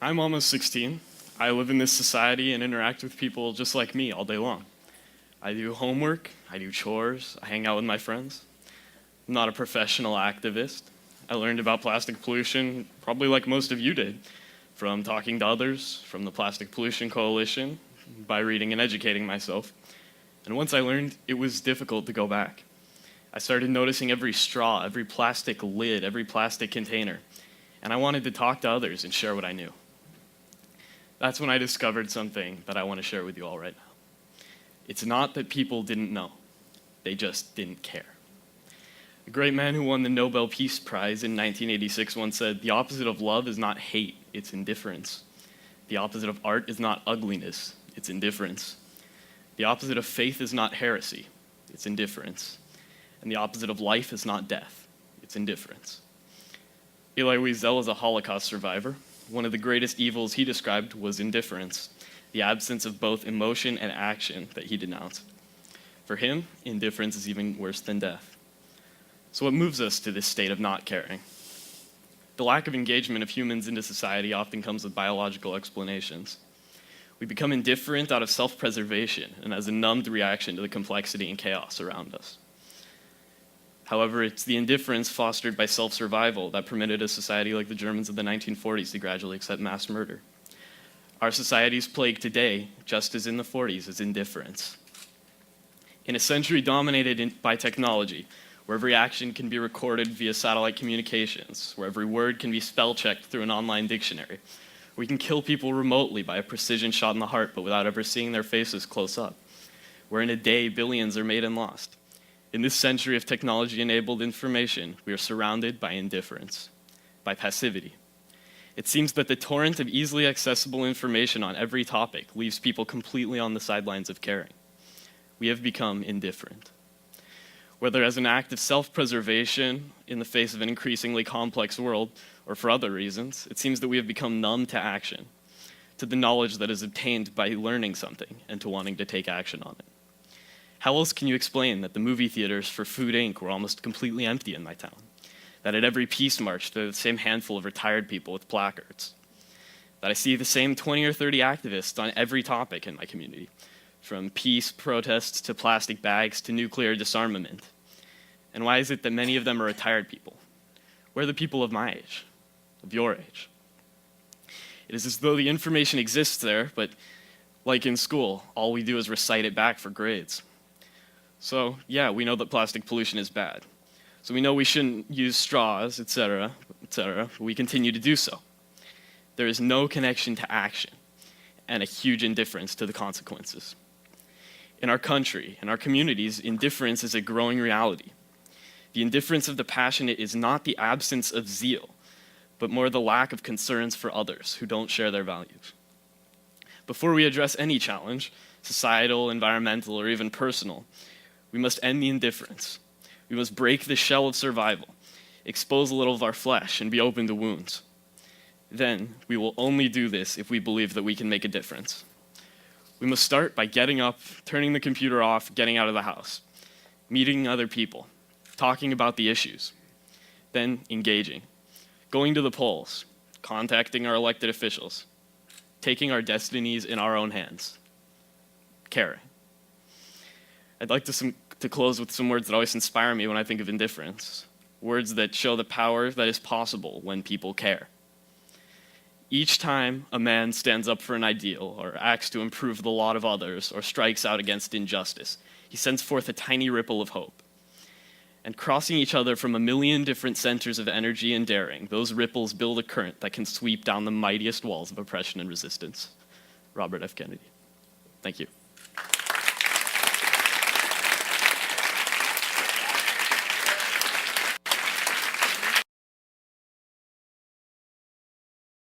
I'm almost 16. I live in this society and interact with people just like me all day long. I do homework, I do chores, I hang out with my friends. I'm not a professional activist. I learned about plastic pollution probably like most of you did, from talking to others, from the Plastic Pollution Coalition, by reading and educating myself. And once I learned, it was difficult to go back. I started noticing every straw, every plastic lid, every plastic container, and I wanted to talk to others and share what I knew. That's when I discovered something that I want to share with you all right now. It's not that people didn't know, they just didn't care. A great man who won the Nobel Peace Prize in 1986 once said, "The opposite of love is not hate, it's indifference. The opposite of art is not ugliness, it's indifference. The opposite of faith is not heresy, it's indifference. And the opposite of life is not death, it's indifference." Elie Wiesel is a Holocaust survivor. One of the greatest evils he described was indifference, the absence of both emotion and action that he denounced. For him, indifference is even worse than death. So what moves us to this state of not caring? The lack of engagement of humans into society often comes with biological explanations. We become indifferent out of self-preservation and as a numbed reaction to the complexity and chaos around us. However, it's the indifference fostered by self-survival that permitted a society like the Germans of the 1940s to gradually accept mass murder. Our society's plague today, just as in the 40s, is indifference. In a century dominated by technology, where every action can be recorded via satellite communications, where every word can be spell-checked through an online dictionary, we can kill people remotely by a precision shot in the heart, but without ever seeing their faces close up, where in a day billions are made and lost. In this century of technology-enabled information, we are surrounded by indifference, by passivity. It seems that the torrent of easily accessible information on every topic leaves people completely on the sidelines of caring. We have become indifferent. Whether as an act of self-preservation in the face of an increasingly complex world, or for other reasons, it seems that we have become numb to action, to the knowledge that is obtained by learning something and to wanting to take action on it. How else can you explain that the movie theaters for Food Inc. were almost completely empty in my town? That at every peace march, there are the same handful of retired people with placards? That I see the same 20 or 30 activists on every topic in my community, from peace protests to plastic bags to nuclear disarmament? And why is it that many of them are retired people? Where are the people of my age, of your age? It is as though the information exists there, but like in school, all we do is recite it back for grades. So, yeah, we know that plastic pollution is bad. So we know we shouldn't use straws, etc., but we continue to do so. There is no connection to action and a huge indifference to the consequences. In our country, in our communities, indifference is a growing reality. The indifference of the passionate is not the absence of zeal, but more the lack of concerns for others who don't share their values. Before we address any challenge, societal, environmental, or even personal, we must end the indifference. We must break the shell of survival, expose a little of our flesh, and be open to wounds. Then, we will only do this if we believe that we can make a difference. We must start by getting up, turning the computer off, getting out of the house, meeting other people, talking about the issues, then engaging, going to the polls, contacting our elected officials, taking our destinies in our own hands, caring. I'd like to close with some words that always inspire me when I think of indifference, words that show the power that is possible when people care. Each time a man stands up for an ideal or acts to improve the lot of others or strikes out against injustice, he sends forth a tiny ripple of hope. And crossing each other from a million different centers of energy and daring, those ripples build a current that can sweep down the mightiest walls of oppression and resistance. Robert F. Kennedy. Thank you.